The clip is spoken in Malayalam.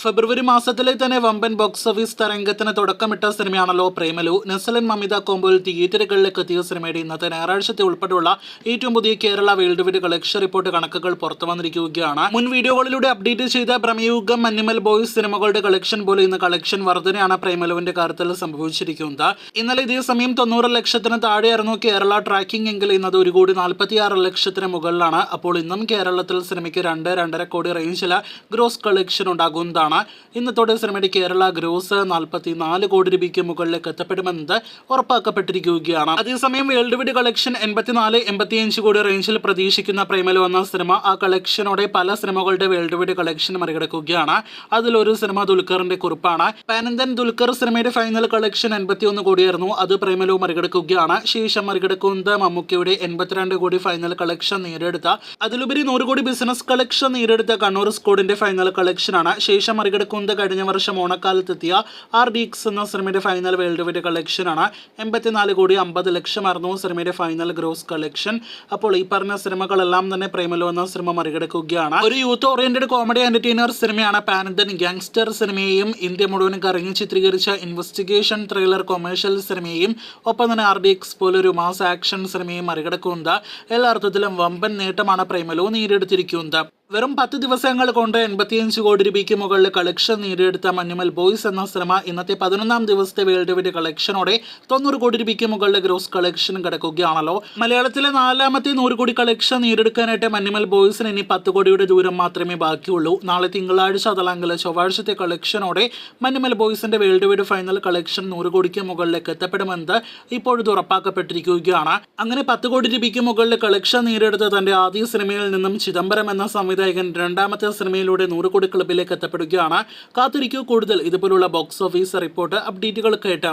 ഫെബ്രുവരി മാസത്തിലെ തന്നെ വമ്പൻ ബോക്സ് ഓഫീസ് തരംഗത്തിന് തുടക്കമിട്ട സിനിമയാണല്ലോ പ്രേമലു. നസലൻ മമിത കോമ്പോയിൽ തിയേറ്ററുകളിലേക്ക് എത്തിയ സിനിമയുടെ ഇന്നത്തെ ഞായറാഴ്ചത്തെ ഉൾപ്പെടെയുള്ള ഏറ്റവും പുതിയ Kerala world wide collection report കണക്കുകൾ പുറത്തു വന്നിരിക്കുകയാണ്. മുൻ വീഡിയോകളിലൂടെ അപ്ഡേറ്റ് ചെയ്ത പ്രമേയുഗം, അനിമൽ ബോയ്സ് സിനിമകളുടെ കളക്ഷൻ പോലെ ഇന്ന് കളക്ഷൻ വർധനയാണ് പ്രേമലുവിന്റെ കാര്യത്തിൽ സംഭവിച്ചിരിക്കുന്നത്. ഇന്നലെ ഇതേ സമയം 90 ലക്ഷത്തിന് താഴെയായിരുന്നു കേരള ട്രാക്കിംഗ് എങ്കിൽ ഇന്നത് 1,46 ലക്ഷത്തിന് മുകളിലാണ്. അപ്പോൾ ഇന്നും കേരളത്തിൽ സിനിമയ്ക്ക് 2-2.5 കോടി റേഞ്ചില് ഗ്രോസ് കളക്ഷൻ ഉണ്ടാകുന്നതാണ്. ഇന്നത്തോടെ സിനിമയുടെ കേരള ഗ്രോസ് 44 കോടി രൂപയ്ക്ക് മുകളിലേക്ക് എത്തപ്പെടുമെന്നത് ഉറപ്പാക്കപ്പെട്ടിരിക്കുകയാണ്. അതേസമയം വേൾഡ് വൈഡ് കളക്ഷൻ 84-85 കോടി റേഞ്ചിൽ പ്രതീക്ഷിക്കുന്ന പ്രേമലു എന്ന സിനിമ ആ കളക്ഷനോടെ പല സിനിമകളുടെ വേൾഡ് വൈഡ് കളക്ഷൻ മറികടക്കുകയാണ്. അതിലൊരു സിനിമ ദുൽഖറിന്റെ കുറിപ്പാണ്. പാനന്ദൻ ദുൽഖർ സിനിമയുടെ ഫൈനൽ കളക്ഷൻ 81 കോടിയായിരുന്നു. അത് പ്രേമലു മറികടക്കുകയാണ്. ശേഷം മറികടക്കുന്നത് മമ്മൂക്കയുടെ 82 കോടി ഫൈനൽ കളക്ഷൻ നേടിയെടുത്ത, അതിലുപരി 100 കോടി ബിസിനസ് കളക്ഷൻ നേടിയെടുത്ത കണ്ണൂർ സ്ക്വാഡിന്റെ ഫൈനൽ കളക്ഷനാണ്. ശേഷം മറികടക്കുന്നത് കഴിഞ്ഞ വർഷം ഓണക്കാലത്തെത്തിയ RDX എന്ന സിനിമയുടെ ഫൈനൽ വേൾഡ് വൈഡ് കളക്ഷനാണ്. 84 കോടി 50 ലക്ഷമായിരുന്നു സിനിമയുടെ ഫൈനൽ ഗ്രോസ് കളക്ഷൻ. അപ്പോൾ ഈ പറഞ്ഞ സിനിമകളെല്ലാം തന്നെ പ്രേമലു എന്ന സിനിമ മറികടക്കുകയാണ്. ഒരു യൂത്ത് ഓറിയന്റഡ് കോമഡി എന്റർടൈനർ സിനിമയാണ് പാനന്ദൻ. ഗാങ്സ്റ്റർ സിനിമയെയും ഇന്ത്യ മുഴുവൻ കറങ്ങി ചിത്രീകരിച്ച ഇൻവെസ്റ്റിഗേഷൻ ത്രില്ലർ കൊമേഴ്ഷ്യൽ സിനിമയെയും ഒപ്പം തന്നെ RDX പോലൊരു മാസ് ആക്ഷൻ സിനിമയും മറികടക്കുന്നത് എല്ലാ അർത്ഥത്തിലും വമ്പൻ നേട്ടമാണ് പ്രേമലു നേടിയെടുത്തിരിക്കുന്നത്. വെറും 10 ദിവസങ്ങൾ കൊണ്ട് 85 കോടി രൂപയ്ക്ക് മുകളിൽ കളക്ഷൻ നേടിയെടുത്ത അനിമൽ ബോയ്സ് എന്ന സിനിമ ഇന്നത്തെ 11ാം ദിവസത്തെ വേൾഡ് വൈഡ് കളക്ഷനോടെ 90 കോടി രൂപയ്ക്ക് മുകളിൽ ഗ്രോസ് കളക്ഷൻ കിടക്കുകയാണല്ലോ. മലയാളത്തിലെ 4ാമത്തെ 100 കോടി കളക്ഷൻ നേടിയെടുക്കാനായിട്ട് അനിമൽ ബോയ്സിന് ഇനി 10 കോടിയുടെ ദൂരം മാത്രമേ ബാക്കിയുള്ളൂ. നാളെ തിങ്കളാഴ്ച അതല്ലെങ്കിൽ ചൊവ്വാഴ്ചത്തെ കളക്ഷനോടെ അനിമൽ ബോയ്സിന്റെ വേൾഡ് വൈഡ് ഫൈനൽ കളക്ഷൻ 100 കോടിക്ക് മുകളിലേക്ക് എത്തപ്പെടുമെന്ന് ഇപ്പോഴത് ഉറപ്പാക്കപ്പെട്ടിരിക്കുകയാണ്. അങ്ങനെ 10 കോടി രൂപയ്ക്ക് മുകളിൽ കളക്ഷൻ നേടിയെടുത്ത തന്റെ ആദ്യ സിനിമയിൽ നിന്നും ചിദംബരം എന്ന സംവിധായകൻ രണ്ടാമത്തെ സിനിമയിലൂടെ 100 കോടി ക്ലബിലേക്ക് എത്തപ്പെടുകയാണ്. കാത്തിരിക്കൂ കൂടുതൽ ഇതുപോലുള്ള ബോക്സ് ഓഫീസ് റിപ്പോർട്ട് അപ്ഡേറ്റുകൾ കേട്ട്.